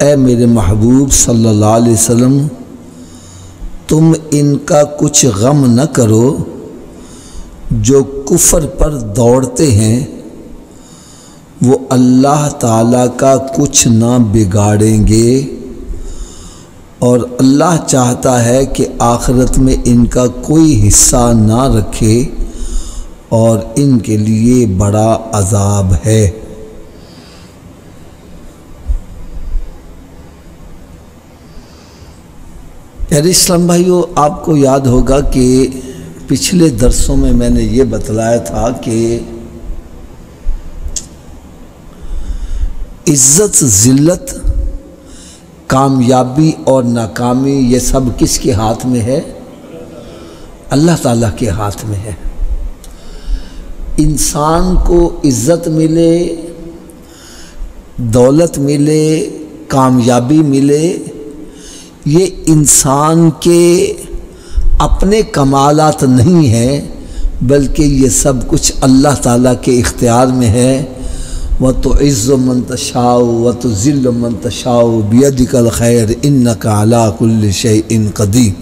اے میرے محبوب صلی اللہ علیہ وسلم تم ان کا کچھ غم نہ کرو جو کفر پر دوڑتے ہیں، وہ اللہ تعالیٰ کا کچھ نہ بگاڑیں گے، اور اللہ چاہتا ہے کہ آخرت میں ان کا کوئی حصہ نہ رکھے اور ان کے لیے بڑا عذاب ہے۔ پیارے اسلام بھائیو، آپ کو یاد ہوگا کہ پچھلے درسوں میں نے یہ بتلایا تھا کہ عزت، ذلت، کامیابی اور ناکامی یہ سب کس کے ہاتھ میں ہے؟ اللہ تعالیٰ کے ہاتھ میں ہے۔ انسان کو عزت ملے، دولت ملے، کامیابی ملے، یہ انسان کے اپنے کمالات نہیں ہیں، بلکہ یہ سب کچھ اللہ تعالیٰ کے اختیار میں ہے۔ وَتُعِزُّ مَن تَشَاءُ وَتُذِلُّ مَن تَشَاءُ بِيَدِكَ الْخَيْرُ إِنَّكَ عَلَىٰ كُلِّ شَيْءٍ قَدِيرٌ۔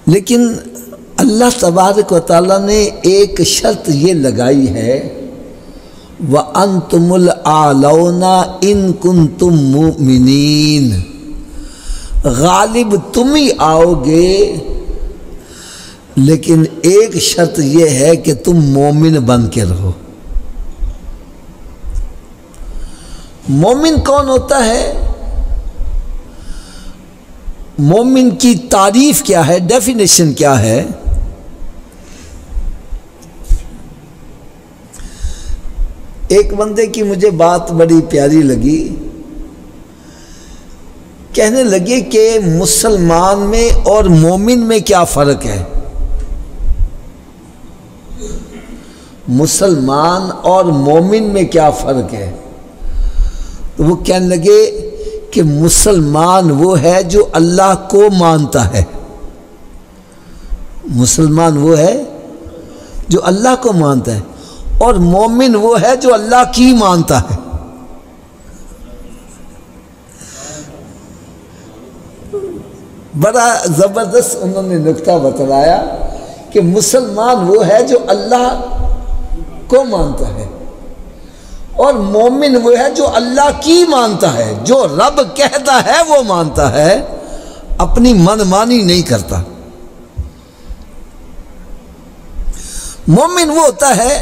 لیکن اللہ تبارک و تعالیٰ نے ایک شرط یہ لگائی ہے، وَأَنْتُمُ الْأَعْلَوْنَ إِن كُنتُم مُؤْمِنِينَ، غالب تم ہی آؤ گے، لیکن ایک شرط یہ ہے کہ تم مومن بن کے رہو۔ مومن کون ہوتا ہے؟ مومن کی تعریف کیا ہے، ڈیفینیشن کیا ہے؟ ایک بندے کی مجھے بات بڑی پیاری لگی، کہنے لگے کہ مسلمان میں اور مومن میں کیا فرق ہے؟ مسلمان اور مومن میں کیا فرق ہے؟ تو وہ کہنے لگے کہ مسلمان وہ ہے جو اللہ کو مانتا ہے، مسلمان وہ ہے جو اللہ کو مانتا ہے، اور مومن وہ ہے جو اللہ کی مانتا ہے۔ بڑا زبردست انہوں نے نکتہ بتلایا کہ مسلمان وہ ہے جو اللہ کو مانتا ہے، اور مومن وہ ہے جو اللہ کی مانتا ہے، جو رب کہتا ہے وہ مانتا ہے، اپنی من مانی نہیں کرتا۔ مومن وہ ہوتا ہے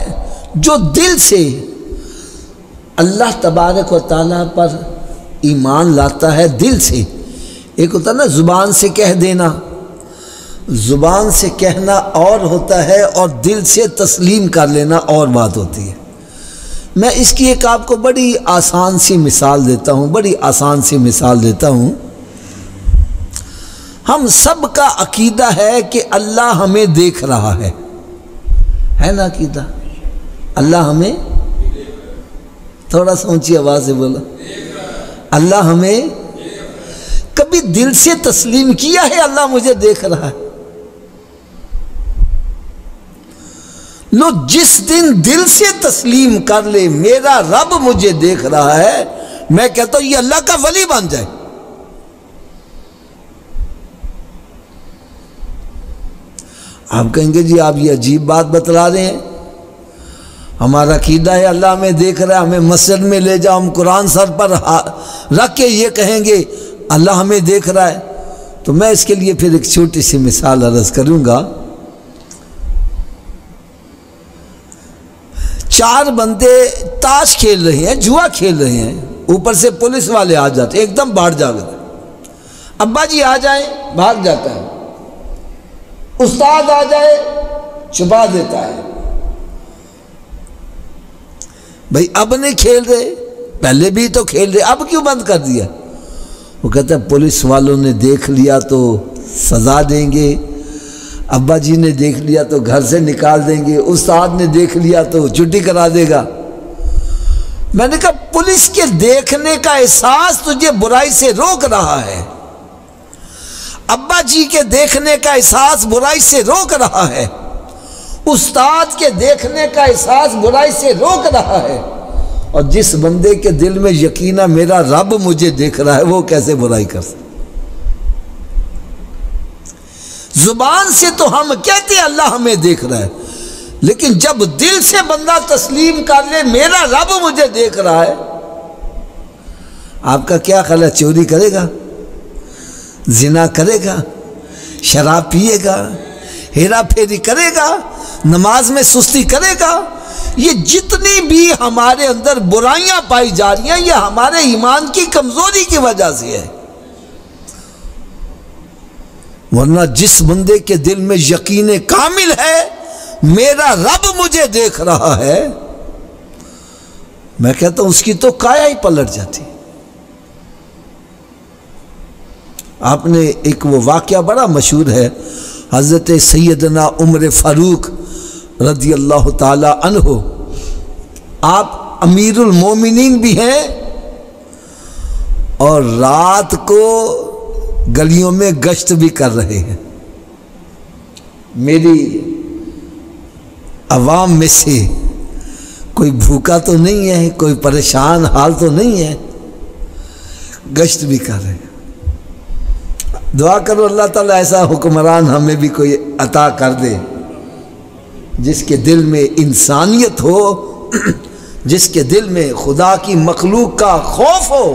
جو دل سے اللہ تبارک و تعالیٰ پر ایمان لاتا ہے، دل سے۔ ایک ہوتا ہے نا زبان سے کہہ دینا، زبان سے کہنا اور ہوتا ہے، اور دل سے تسلیم کر لینا اور بات ہوتی ہے۔ میں اس کی ایک آپ کو بڑی آسان سی مثال دیتا ہوں، بڑی آسان سی مثال دیتا ہوں۔ ہم سب کا عقیدہ ہے کہ اللہ ہمیں دیکھ رہا ہے نا عقیدہ؟ اللہ ہمیں، تھوڑا سا اونچی آواز سے بولا، اللہ ہمیں کبھی دل سے تسلیم کیا ہے اللہ مجھے دیکھ رہا ہے؟ لو جس دن دل سے تسلیم کر لے میرا رب مجھے دیکھ رہا ہے، میں کہتا ہوں یہ اللہ کا ولی بن جائے۔ آپ کہیں گے جی آپ یہ عجیب بات بتلا رہے ہیں، ہمارا عقیدہ ہے اللہ ہمیں دیکھ رہا ہے، ہمیں مسجد میں لے جاؤ، ہم قرآن سر پر رکھ کے یہ کہیں گے اللہ ہمیں دیکھ رہا ہے۔ تو میں اس کے لیے پھر ایک چھوٹی سی مثال عرض کروں گا۔ 4 بندے تاش کھیل رہے ہیں، جوا کھیل رہے ہیں، اوپر سے پولیس والے آ جاتے ہیں، ایک دم باہر جا گئے، ابا جی آ جائیں، بھاگ جاتا ہے، استاد آ جائے چھپا دیتا ہے۔ بھئی اب نہیں کھیل رہے، پہلے بھی تو کھیل رہے، اب کیوں بند کر دیا؟ وہ کہتا ہے پولیس والوں نے دیکھ لیا تو سزا دیں گے، ابا جی نے دیکھ لیا تو گھر سے نکال دیں گے، استاد نے دیکھ لیا تو چھٹی کرا دے گا۔ میں نے کہا پولیس کے دیکھنے کا احساس تجھے برائی سے روک رہا ہے، ابا جی کے دیکھنے کا احساس برائی سے روک رہا ہے، استاد کے دیکھنے کا احساس برائی سے روک رہا ہے، اور جس بندے کے دل میں یقین ہے میرا رب مجھے دیکھ رہا ہے، وہ کیسے برائی کر سکتا؟ زبان سے تو ہم کہتے ہیں اللہ ہمیں دیکھ رہا ہے، لیکن جب دل سے بندہ تسلیم کر لے میرا رب مجھے دیکھ رہا ہے، آپ کا کیا خیال ہے؟ چوری کرے گا، زنا کرے گا، شراب پیے گا، ہیرا پھیری کرے گا، نماز میں سستی کرے گا؟ یہ جتنی بھی ہمارے اندر برائیاں پائی جا رہی ہیں یہ ہمارے ایمان کی کمزوری کی وجہ سے ہے، ورنہ جس بندے کے دل میں یقین کامل ہے میرا رب مجھے دیکھ رہا ہے، میں کہتا ہوں اس کی تو کایا ہی پلٹ جاتی۔ آپ نے ایک وہ واقعہ بڑا مشہور ہے، حضرت سیدنا عمر فاروق رضی اللہ تعالی عنہ، آپ امیر المومنین بھی ہیں اور رات کو گلیوں میں گشت بھی کر رہے ہیں۔ میری عوام میں سے کوئی بھوکا تو نہیں ہے، کوئی پریشان حال تو نہیں ہے، گشت بھی کر رہے ہیں۔ دعا کرو اللہ تعالیٰ ایسا حکمران ہمیں بھی کوئی عطا کر دے جس کے دل میں انسانیت ہو، جس کے دل میں خدا کی مخلوق کا خوف ہو،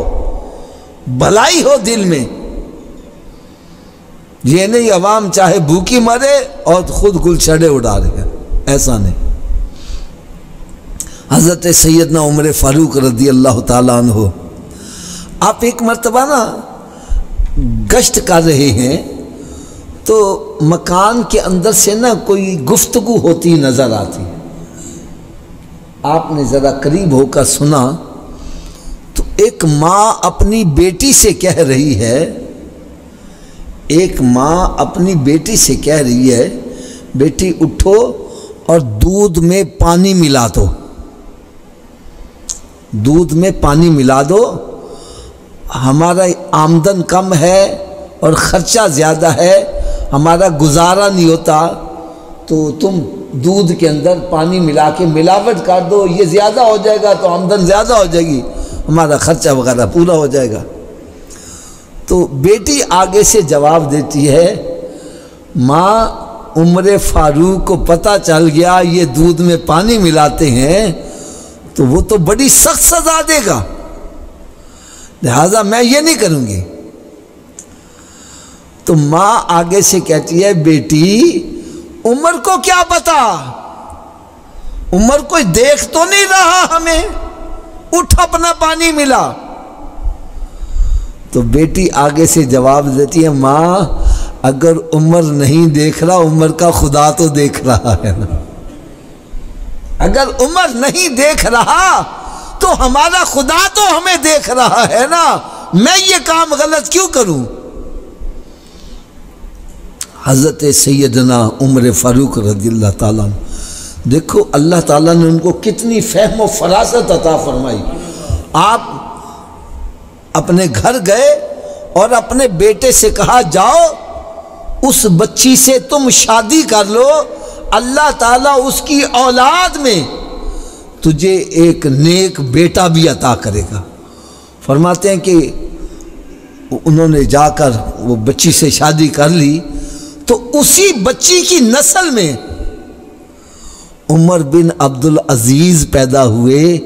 بھلائی ہو دل میں۔ یہ نہیں عوام چاہے بھوکی مرے اور خود گلچھڑے اڑا رہے ہیں، ایسا نہیں۔ حضرت سیدنا عمر فاروق رضی اللہ تعالیٰ عنہ، آپ ایک مرتبہ نا گشت کر رہے ہیں تو مکان کے اندر سے نا کوئی گفتگو ہوتی نظر آتی، آپ نے ذرا قریب ہو کر سنا تو ایک ماں اپنی بیٹی سے کہہ رہی ہے، ایک ماں اپنی بیٹی سے کہہ رہی ہے بیٹی اٹھو اور دودھ میں پانی ملا دو، دودھ میں پانی ملا دو، ہمارا آمدن کم ہے اور خرچہ زیادہ ہے، ہمارا گزارا نہیں ہوتا، تو تم دودھ کے اندر پانی ملا کے ملاوٹ کر دو، یہ زیادہ ہو جائے گا تو آمدن زیادہ ہو جائے گی، ہمارا خرچہ وغیرہ پورا ہو جائے گا۔ تو بیٹی آگے سے جواب دیتی ہے، ماں عمر فاروق کو پتہ چل گیا یہ دودھ میں پانی ملاتے ہیں تو وہ تو بڑی سخت سزا دے گا، لہذا میں یہ نہیں کروں گی۔ تو ماں آگے سے کہتی ہے، بیٹی عمر کو کیا پتا، عمر کوئی دیکھ تو نہیں رہا ہمیں، اٹھ اپنا پانی ملا۔ تو بیٹی آگے سے جواب دیتی ہے، ماں اگر عمر نہیں دیکھ رہا عمر کا خدا تو دیکھ رہا ہے نا، اگر عمر نہیں دیکھ رہا تو ہمارا خدا تو ہمیں دیکھ رہا ہے نا، میں یہ کام غلط کیوں کروں؟ حضرت سیدنا عمر فاروق رضی اللہ تعالیٰ عنہ، دیکھو اللہ تعالیٰ نے ان کو کتنی فہم و فراست عطا فرمائی۔ آپ اپنے گھر گئے اور اپنے بیٹے سے کہا، جاؤ اس بچی سے تم شادی کر لو، اللہ تعالیٰ اس کی اولاد میں تجھے ایک نیک بیٹا بھی عطا کرے گا۔ فرماتے ہیں کہ انہوں نے جا کر وہ بچی سے شادی کر لی تو اسی بچی کی نسل میں عمر بن عبدالعزیز پیدا ہوئے،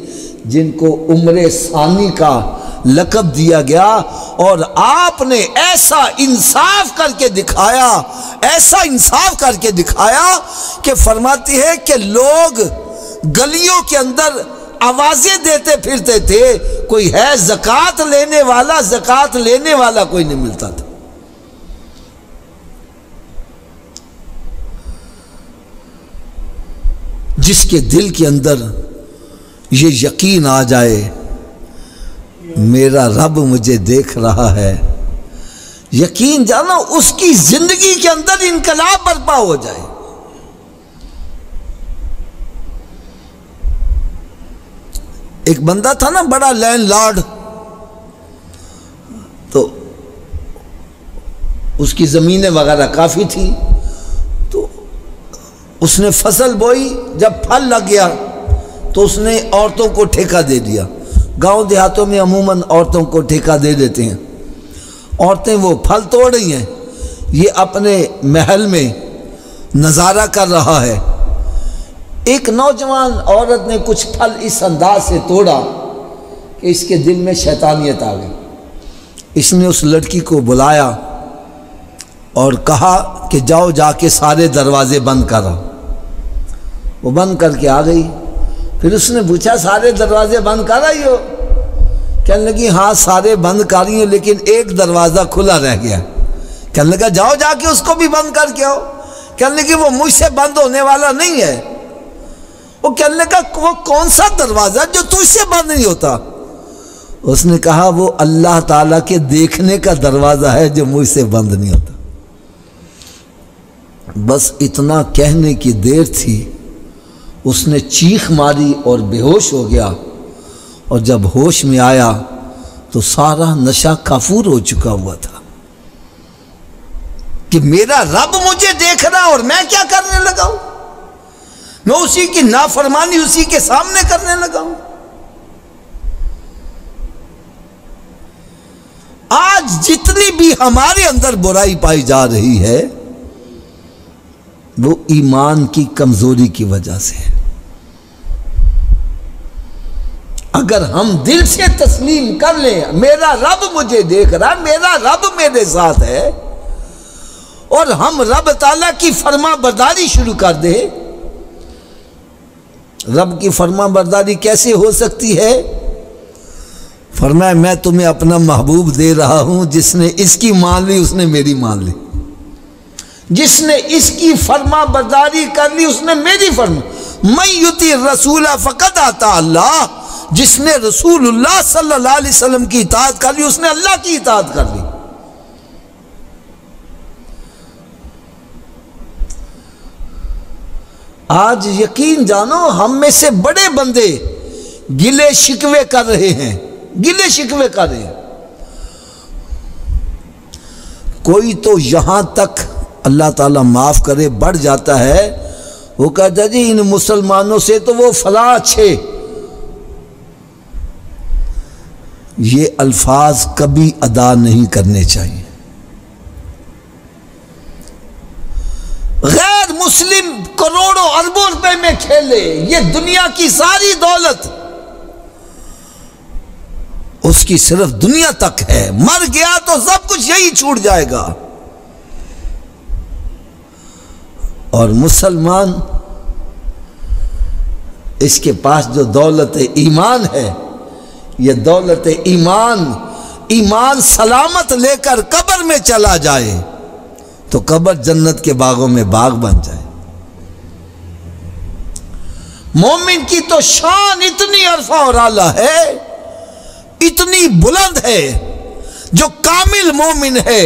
جن کو عمر ثانی کا لقب دیا گیا، اور آپ نے ایسا انصاف کر کے دکھایا، ایسا انصاف کر کے دکھایا کہ فرماتی ہے کہ لوگ گلیوں کے اندر آوازیں دیتے پھرتے تھے، کوئی ہے زکوٰۃ لینے والا، زکوٰۃ لینے والا کوئی نہیں ملتا تھا۔ جس کے دل کے اندر یہ یقین آ جائے میرا رب مجھے دیکھ رہا ہے، یقین جانو اس کی زندگی کے اندر انقلاب برپا ہو جائے۔ ایک بندہ تھا نا بڑا لینڈ لارڈ، تو اس کی زمینیں وغیرہ کافی تھی، تو اس نے فصل بوئی، جب پھل لگ گیا تو اس نے عورتوں کو ٹھیکہ دے دیا. گاؤں دیہاتوں میں عموماً عورتوں کو ٹھیکہ دے دیتے ہیں. عورتیں وہ پھل توڑ رہی ہیں, یہ اپنے محل میں نظارہ کر رہا ہے. ایک نوجوان عورت نے کچھ پھل اس انداز سے توڑا کہ اس کے دل میں شیطانیت آ گئی. اس نے اس لڑکی کو بلایا اور کہا کہ جاؤ جا کے سارے دروازے بند کرو. وہ بند کر کے آ گئی. پھر اس نے پوچھا سارے دروازے بند کر رہی ہو؟ کہنے لگی ہاں سارے بند کر رہی ہوں لیکن ایک دروازہ کھلا رہ گیا. کہنے لگا جاؤ جا کے اس کو بھی بند کر کے آؤ. کہنے لگی وہ مجھ سے بند ہونے والا نہیں ہے. وہ کہنے لگا وہ کون سا دروازہ جو تجھ سے بند نہیں ہوتا؟ اس نے کہا وہ اللہ تعالیٰ کے دیکھنے کا دروازہ ہے جو مجھ سے بند نہیں ہوتا. بس اتنا کہنے کی دیر تھی, اس نے چیخ ماری اور بے ہوش ہو گیا. اور جب ہوش میں آیا تو سارا نشہ کافور ہو چکا ہوا تھا کہ میرا رب مجھے دیکھ رہا اور میں کیا کرنے لگا ہوں. میں اسی کی نافرمانی اسی کے سامنے کرنے لگا ہوں. آج جتنی بھی ہمارے اندر برائی پائی جا رہی ہے وہ ایمان کی کمزوری کی وجہ سے ہے. اگر ہم دل سے تسلیم کر لیں میرا رب مجھے دیکھ رہا, میرا رب میرے ساتھ ہے, اور ہم رب تعالیٰ کی فرما برداری شروع کر دیں. رب کی فرما برداری کیسے ہو سکتی ہے؟ فرمایا میں تمہیں اپنا محبوب دے رہا ہوں, جس نے اس کی مان لی اس نے میری مان لی, جس نے اس کی فرما برداری کر لی اس نے میری فرما. من یطیع الرسول فقد اطاع اللہ, جس نے رسول اللہ صلی اللہ علیہ وسلم کی اطاعت کر لی اس نے اللہ کی اطاعت کر لی. آج یقین جانو ہم میں سے بڑے بندے گلے شکوے کر رہے ہیں, گلے شکوے کر رہے ہیں. کوئی تو یہاں تک اللہ تعالیٰ معاف کرے بڑھ جاتا ہے, وہ کہتا جی ان مسلمانوں سے تو وہ فلاں اچھے. یہ الفاظ کبھی ادا نہیں کرنے چاہیے. غیر مسلم کروڑوں اربوں روپے میں کھیلے, یہ دنیا کی ساری دولت اس کی صرف دنیا تک ہے, مر گیا تو سب کچھ یہی چھوٹ جائے گا. اور مسلمان اس کے پاس جو دولت ایمان ہے, یہ دولت ایمان سلامت لے کر قبر میں چلا جائے تو قبر جنت کے باغوں میں باغ بن جائے. مومن کی تو شان اتنی عرفہ اور اعلیٰ ہے, اتنی بلند ہے, جو کامل مومن ہے.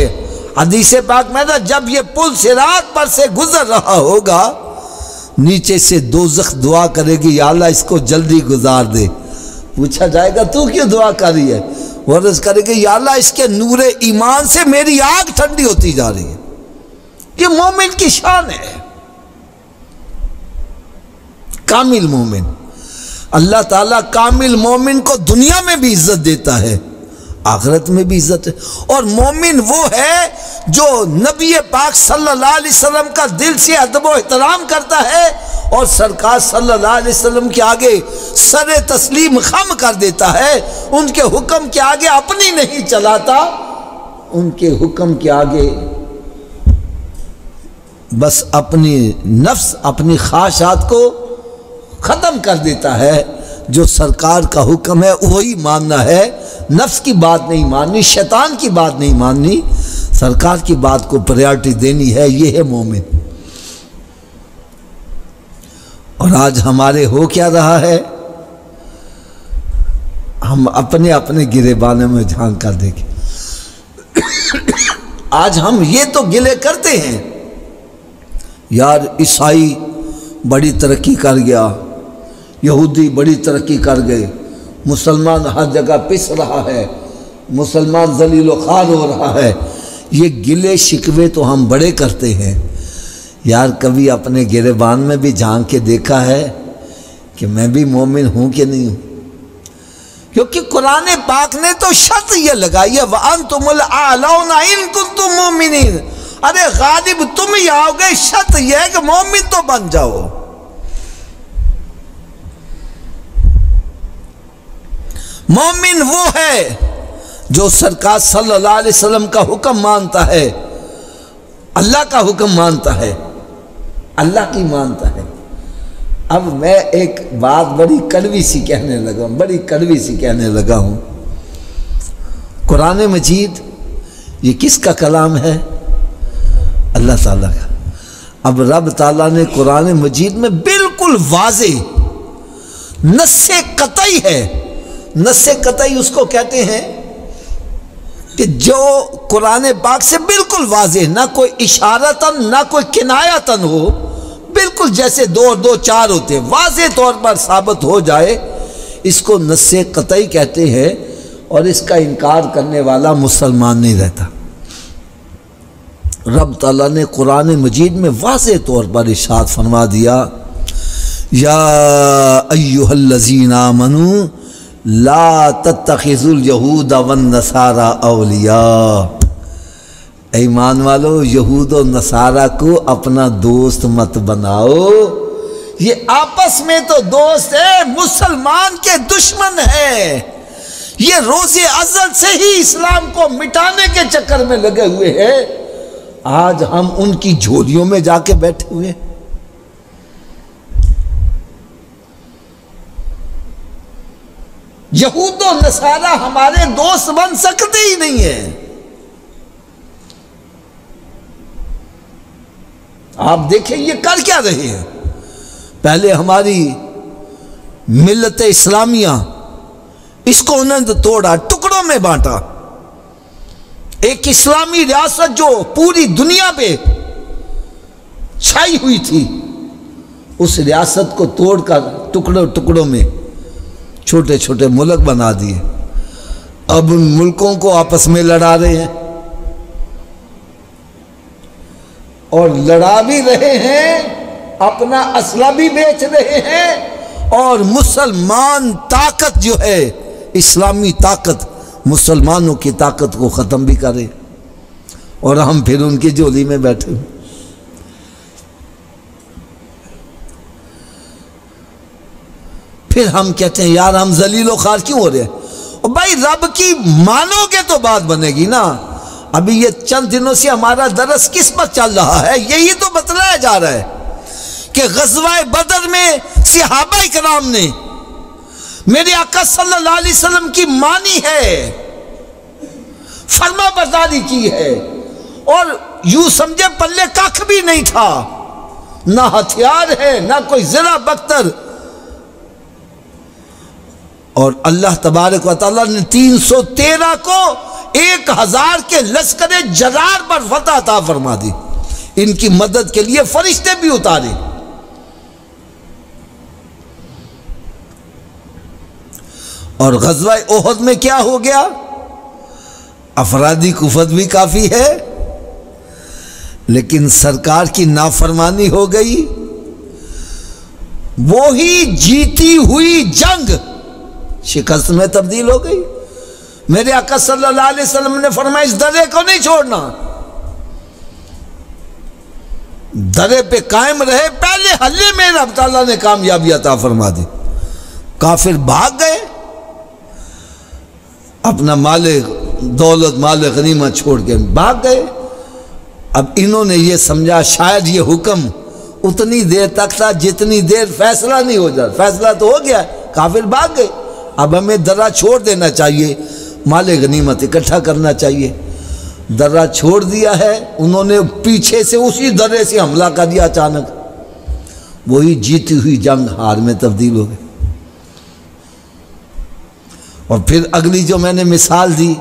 حدیث پاک میں تھا جب یہ پل صراط پر سے گزر رہا ہوگا نیچے سے دوزخ دعا کرے گی یا اللہ اس کو جلدی گزار دے. پوچھا جائے گا تو کیوں دعا کر رہی ہے؟ وہ عرض کرے گی یا اللہ اس کے نور ایمان سے میری آگ ٹھنڈی ہوتی جا رہی ہے. یہ مومن کی شان ہے, کامل مومن. اللہ تعالیٰ کامل مومن کو دنیا میں بھی عزت دیتا ہے, آخرت میں بھی عزت ہے. اور مومن وہ ہے جو نبی پاک صلی اللہ علیہ وسلم کا دل سے ادب و احترام کرتا ہے اور سرکار صلی اللہ علیہ وسلم کے آگے سر تسلیم خم کر دیتا ہے. ان کے حکم کے آگے اپنی نہیں چلاتا, ان کے حکم کے آگے بس اپنی نفس اپنی خواہشات کو ختم کر دیتا ہے. جو سرکار کا حکم ہے وہی ماننا ہے, نفس کی بات نہیں ماننی, شیطان کی بات نہیں ماننی, سرکار کی بات کو پریارٹی دینی ہے. یہ ہے مومن. اور آج ہمارے ہو کیا رہا ہے؟ ہم اپنے اپنے گریبانے میں جھانک کر دیکھیں. آج ہم یہ تو گلے کرتے ہیں یار عیسائی بڑی ترقی کر گیا, یہودی بڑی ترقی کر گئے, مسلمان ہر جگہ پس رہا ہے, مسلمان ذلیل و خوار ہو رہا ہے. یہ گلے شکوے تو ہم بڑے کرتے ہیں. یار کبھی اپنے گریبان میں بھی جھانک کے دیکھا ہے کہ میں بھی مومن ہوں کہ نہیں ہوں، کیونکہ قرآن پاک نے تو شرط یہ لگائی ہے وَأَنْتُمُ الْأَعْلَوْنَ إِن كُنتُم مُؤْمِنِينَ، ارے غالب تم ہی آؤ گے، شرط یہ ہے کہ مومن تو بن جاؤ۔ مومن وہ ہے جو سرکار صلی اللہ علیہ وسلم کا حکم مانتا ہے، اللہ کا حکم مانتا ہے، اللہ کی مانتا ہے۔ اب میں ایک بات بڑی کڑوی سی کہنے لگا ہوں، قرآن مجید یہ کس کا کلام ہے؟ اللہ تعالیٰ کا۔ اب رب تعالیٰ نے قرآن مجید میں بالکل واضح نص قطعی ہے، نص قطعی اس کو کہتے ہیں کہ جو قرآن پاک سے بالکل واضح، نہ کوئی اشارتاً نہ کوئی کنایتاً ہو، بالکل جیسے دو اور دو چار ہوتے ہیں، واضح طور پر ثابت ہو جائے، اس کو نص قطعی کہتے ہیں، اور اس کا انکار کرنے والا مسلمان نہیں رہتا۔ رب تعالیٰ نے قرآن مجید میں واضح طور پر ارشاد فرما دیا، یا ایھا الذین آمنوا لا تتخذوا الیہود والنصارى اولیاء، ایمان والو یہود و نصارہ کو اپنا دوست مت بناؤ، یہ آپس میں تو دوست ہے، مسلمان کے دشمن ہے، یہ روز ازل سے ہی اسلام کو مٹانے کے چکر میں لگے ہوئے ہیں، آج ہم ان کی جھولیوں میں جا کے بیٹھے ہوئے ہیں۔ یہود و نصارہ ہمارے دوست بن سکتے ہی نہیں ہیں۔ آپ دیکھیں یہ کر کیا رہے ہیں؟ پہلے ہماری ملت اسلامیہ، اس کو انہوں نے توڑا، ٹکڑوں میں بانٹا۔ ایک اسلامی ریاست جو پوری دنیا پہ چھائی ہوئی تھی، اس ریاست کو توڑ کر ٹکڑوں میں چھوٹے چھوٹے ملک بنا دیے۔ اب ان ملکوں کو آپس میں لڑا رہے ہیں، اور لڑا بھی رہے ہیں، اپنا اسلحہ بھی بیچ رہے ہیں، اور مسلمان طاقت جو ہے، اسلامی طاقت، مسلمانوں کی طاقت کو ختم بھی کرے، اور ہم پھر ان کی جھولی میں بیٹھے ہیں۔ پھر ہم کہتے ہیں یار ہم ذلیل و خوار کیوں ہو رہے ہیں؟ اور بھائی رب کی مانو گے تو بات بنے گی نا۔ ابھی یہ چند دنوں سے ہمارا درس کس پر چل رہا ہے؟ یہی تو بتلایا جا رہا ہے کہ غزوہ بدر میں صحابہ کرام نے میرے آقا صلی اللہ علیہ وسلم کی مانی ہے، فرما برداری کی ہے، اور یوں سمجھے پلے کخ بھی نہیں تھا، نہ ہتھیار ہے نہ کوئی زرہ بختر، اور اللہ تبارک و تعالیٰ نے 313 کو 1000 کے لشکر جرار پر فتح عطا فرما دی، ان کی مدد کے لیے فرشتے بھی اتارے۔ اور غزوہ احد میں کیا ہو گیا؟ افرادی کفت بھی کافی ہے، لیکن سرکار کی نافرمانی ہو گئی، وہی جیتی ہوئی جنگ شکست میں تبدیل ہو گئی۔ میرے آقا صلی اللہ علیہ وسلم نے فرمایا اس درے کو نہیں چھوڑنا، درے پہ قائم رہے، پہلے حلے میں رب تعالیٰ نے کامیابی عطا فرما دی۔ کافر بھاگ گئے، اپنا مال دولت مال غنیمت چھوڑ کے بھاگ گئے۔ اب انہوں نے یہ سمجھا شاید یہ حکم اتنی دیر تک تھا جتنی دیر فیصلہ نہیں ہو جاتا، فیصلہ تو ہو گیا، کافر بھاگ گئے، اب ہمیں درہ چھوڑ دینا چاہیے، مال غنیمت اکٹھا کرنا چاہیے۔ درہ چھوڑ دیا ہے، انہوں نے پیچھے سے اسی درے سے حملہ کر دیا اچانک، وہی جیتی ہوئی جنگ ہار میں تبدیل ہو گئی۔ اور پھر اگلی جو میں نے مثال دی،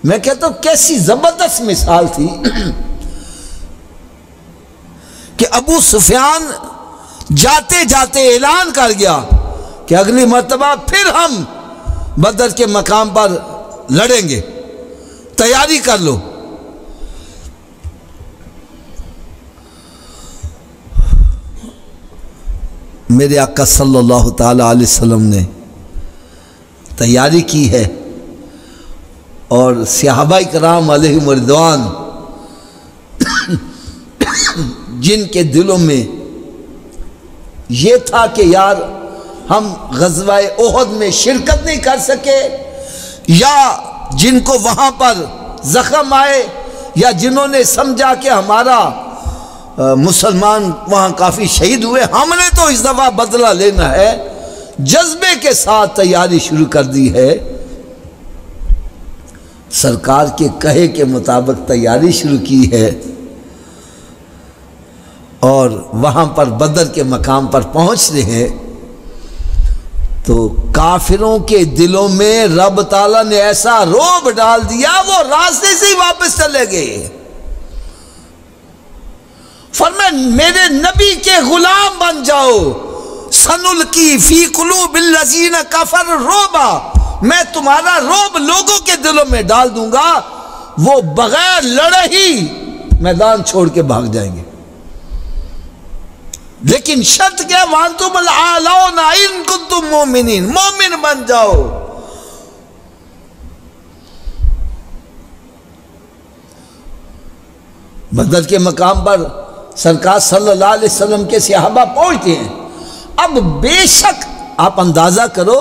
میں کہتا ہوں کیسی زبردست مثال تھی کہ ابو سفیان جاتے جاتے اعلان کر گیا کہ اگلی مرتبہ پھر ہم بدر کے مقام پر لڑیں گے، تیاری کر لو۔ میرے آقا صلی اللہ تعالی علیہ وسلم نے تیاری کی ہے، اور صحابہ کرام علیہم رضوان جن کے دلوں میں یہ تھا کہ یار ہم غزوہ احد میں شرکت نہیں کر سکے، یا جن کو وہاں پر زخم آئے، یا جنہوں نے سمجھا کہ ہمارا مسلمان وہاں کافی شہید ہوئے، ہم نے تو اس دفعہ بدلہ لینا ہے، جذبے کے ساتھ تیاری شروع کر دی ہے۔ سرکار کے کہے کے مطابق تیاری شروع کی ہے، اور وہاں پر بدر کے مقام پر پہنچ رہے ہیں تو کافروں کے دلوں میں رب تعالیٰ نے ایسا رعب ڈال دیا، وہ راستے سے ہی واپس چلے گئے۔ فرمایا میرے نبی کے غلام بن جاؤ، سنلقی فی قلوب الذین کفروا الرعب، میں تمہارا رعب لوگوں کے دلوں میں ڈال دوں گا، وہ بغیر لڑے ہی میدان چھوڑ کے بھاگ جائیں گے۔ لیکن شرط کیا؟ وانتم الاعلون ان کنتم مومنین، مومن بن جاؤ۔ بدر کے مقام پر سرکار صلی اللہ علیہ وسلم کے صحابہ پہنچتے ہیں۔ اب بے شک آپ اندازہ کرو،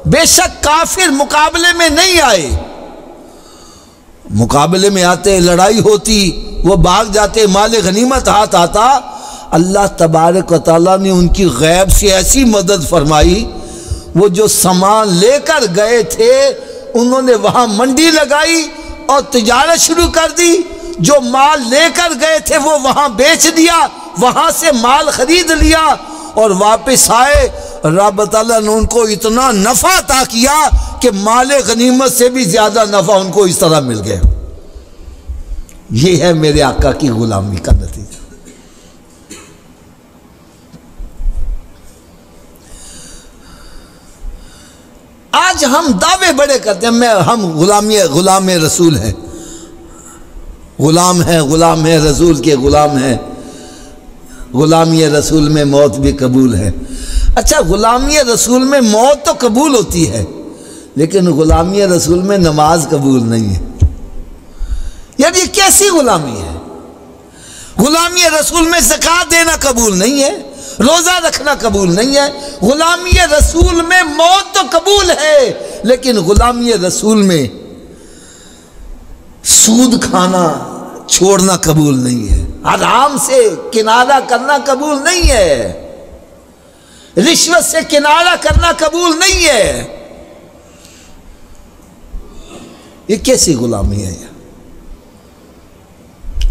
بے شک کافر مقابلے میں نہیں آئے، مقابلے میں آتے لڑائی ہوتی وہ بھاگ جاتے، مال غنیمت ہاتھ آتا، اللہ تبارک و تعالیٰ نے ان کی غیب سے ایسی مدد فرمائی، وہ جو سامان لے کر گئے تھے انہوں نے وہاں منڈی لگائی اور تجارت شروع کر دی، جو مال لے کر گئے تھے وہ وہاں بیچ دیا، وہاں سے مال خرید لیا اور واپس آئے، رب تعالیٰ نے ان کو اتنا نفع عطا کیا کہ مال غنیمت سے بھی زیادہ نفع ان کو اس طرح مل گیا۔ یہ ہے میرے آقا کی غلامی کا نتیجہ۔ آج ہم دعوے بڑے کرتے ہیں، ہم غلام رسول ہیں، غلام ہیں رسول کے غلام ہیں، غلامی رسول میں موت بھی قبول ہے۔ اچھا، غلامی رسول میں موت تو قبول ہوتی ہے، لیکن غلامی رسول میں نماز قبول نہیں ہے۔ یار یہ کیسی غلامی ہے؟ غلامی رسول میں زکوٰۃ دینا قبول نہیں ہے، روزہ رکھنا قبول نہیں ہے۔ غلامی رسول میں موت تو قبول ہے، لیکن غلامی رسول میں سود کھانا چھوڑنا قبول نہیں ہے، حرام سے کنارہ کرنا قبول نہیں ہے، رشوت سے کنارہ کرنا قبول نہیں ہے۔ یہ کیسی غلامی ہے؟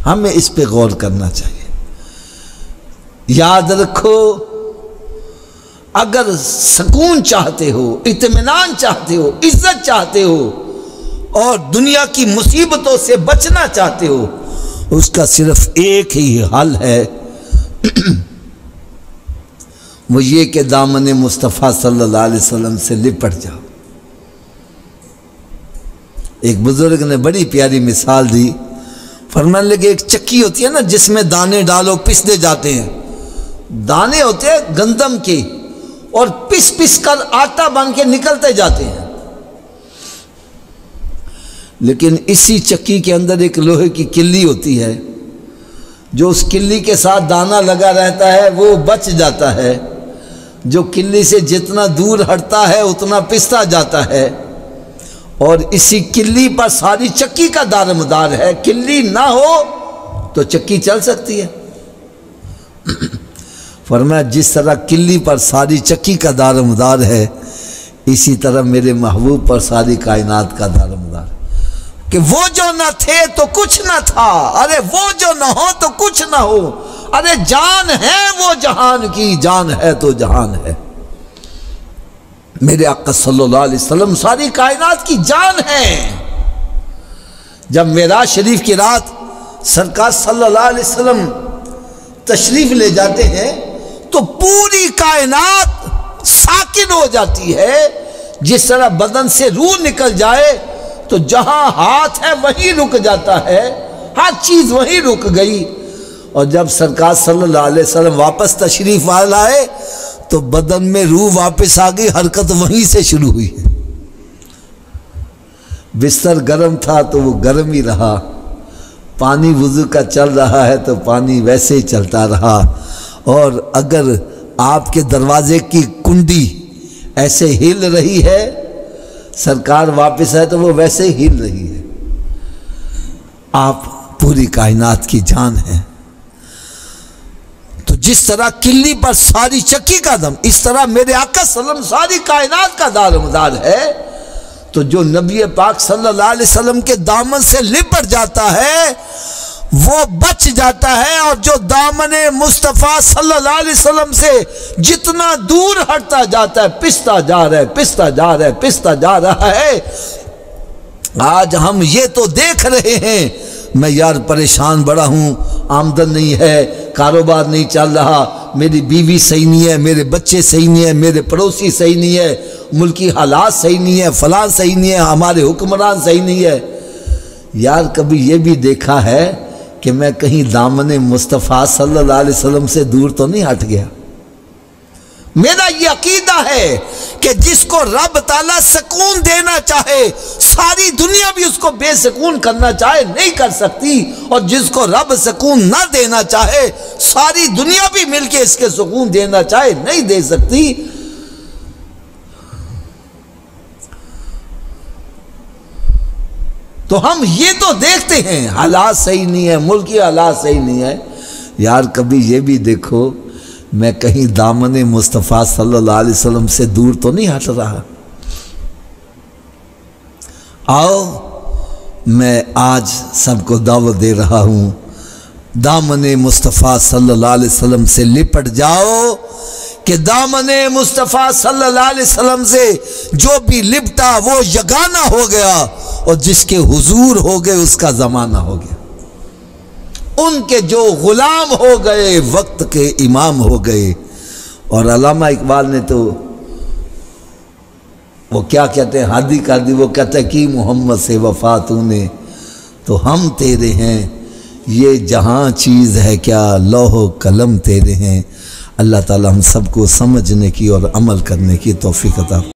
ہمیں اس پہ غور کرنا چاہیے۔ یاد رکھو، اگر سکون چاہتے ہو، اطمینان چاہتے ہو، عزت چاہتے ہو اور دنیا کی مصیبتوں سے بچنا چاہتے ہو، اس کا صرف ایک ہی حل ہے، وہ یہ کہ دامن مصطفیٰ صلی اللہ علیہ وسلم سے لپٹ جاؤ۔ ایک بزرگ نے بڑی پیاری مثال دی، فرمانے لگے ایک چکی ہوتی ہے نا جس میں دانے ڈالو پستے جاتے ہیں، دانے ہوتے ہیں گندم کے اور پس پس کر آٹا بن کے نکلتے جاتے ہیں، لیکن اسی چکی کے اندر ایک لوہے کی کلی ہوتی ہے، جو اس کلی کے ساتھ دانہ لگا رہتا ہے وہ بچ جاتا ہے، جو کلی سے جتنا دور ہٹتا ہے اتنا پستا جاتا ہے، اور اسی کلی پر ساری چکی کا دار مدار ہے۔ کلی نہ ہو تو چکی چل سکتی ہے؟ فرمایا جس طرح کلی پر ساری چکی کا دار مدار ہے، اسی طرح میرے محبوب پر ساری کائنات کا دار مدار ہے، کہ وہ جو نہ تھے تو کچھ نہ تھا، ارے وہ جو نہ ہو تو کچھ نہ ہو، ارے جان ہے وہ جہان کی، جان ہے تو جہان ہے۔ میرے آقا صلی اللہ علیہ وسلم ساری کائنات کی جان ہے۔ جب معراج شریف کی رات سرکار صلی اللہ علیہ وسلم تشریف لے جاتے ہیں تو پوری کائنات ساکن ہو جاتی ہے، جس طرح بدن سے روح نکل جائے تو جہاں ہاتھ ہے وہیں رک جاتا ہے، ہر چیز وہیں رک گئی۔ اور جب سرکار صلی اللہ علیہ وسلم واپس تشریف لائے تو بدن میں روح واپس آ گئی، حرکت وہیں سے شروع ہوئی ہے۔ بستر گرم تھا تو وہ گرم ہی رہا، پانی وضو کا چل رہا ہے تو پانی ویسے ہی چلتا رہا، اور اگر آپ کے دروازے کی کنڈی ایسے ہل رہی ہے، سرکار واپس ہے تو وہ ویسے ہی ہل رہی ہے۔ آپ پوری کائنات کی جان ہیں، تو جس طرح کلی پر ساری چکی کا دم، اس طرح میرے آقا صلی اللہ علیہ وسلم ساری کائنات کا دار و مدار ہے۔ تو جو نبی پاک صلی اللہ علیہ وسلم کے دامن سے لپٹ جاتا ہے وہ بچ جاتا ہے، اور جو دامن مصطفیٰ صلی اللہ علیہ وسلم سے جتنا دور ہٹتا جاتا ہے، پستا جا رہا ہے، پستا جا رہا ہے، پستا جا رہا ہے۔ آج ہم یہ تو دیکھ رہے ہیں، میں یار پریشان بڑا ہوں، آمدن نہیں ہے، کاروبار نہیں چل رہا، میری بیوی صحیح نہیں ہے، میرے بچے صحیح نہیں ہے، میرے پڑوسی صحیح نہیں ہے، ملکی حالات صحیح نہیں ہے، فلاں صحیح نہیں ہے، ہمارے حکمران صحیح نہیں ہے۔ یار کبھی یہ بھی دیکھا ہے کہ میں کہیں دامن مصطفیٰ صلی اللہ علیہ وسلم سے دور تو نہیں ہٹ گیا؟ میرا یہ عقیدہ ہے کہ جس کو رب تعالیٰ سکون دینا چاہے، ساری دنیا بھی اس کو بے سکون کرنا چاہے نہیں کر سکتی، اور جس کو رب سکون نہ دینا چاہے، ساری دنیا بھی مل کے اس کے سکون دینا چاہے نہیں دے سکتی۔ تو ہم یہ تو دیکھتے ہیں حالات صحیح نہیں ہے، ملکی حالات صحیح نہیں ہے، یار کبھی یہ بھی دیکھو میں کہیں دامن مصطفیٰ صلی اللہ علیہ وسلم سے دور تو نہیں ہٹ رہا۔ آؤ میں آج سب کو دعوت دے رہا ہوں، دامن مصطفیٰ صلی اللہ علیہ وسلم سے لپٹ جاؤ، کہ دامن مصطفیٰ صلی اللہ علیہ وسلم سے جو بھی لپٹا وہ یگانہ ہو گیا، اور جس کے حضور ہو گئے اس کا زمانہ ہو گیا۔ ان کے جو غلام ہو گئے وقت کے امام ہو گئے۔ اور علامہ اقبال نے تو وہ کیا کہتے ہیں، حادی کر دی، وہ کہتے ہیں کہ محمد سے وفا تو نے، تو ہم تیرے ہیں، یہ جہاں چیز ہے کیا لوح و قلم تیرے ہیں۔ اللہ تعالی ہم سب کو سمجھنے کی اور عمل کرنے کی توفیق عطا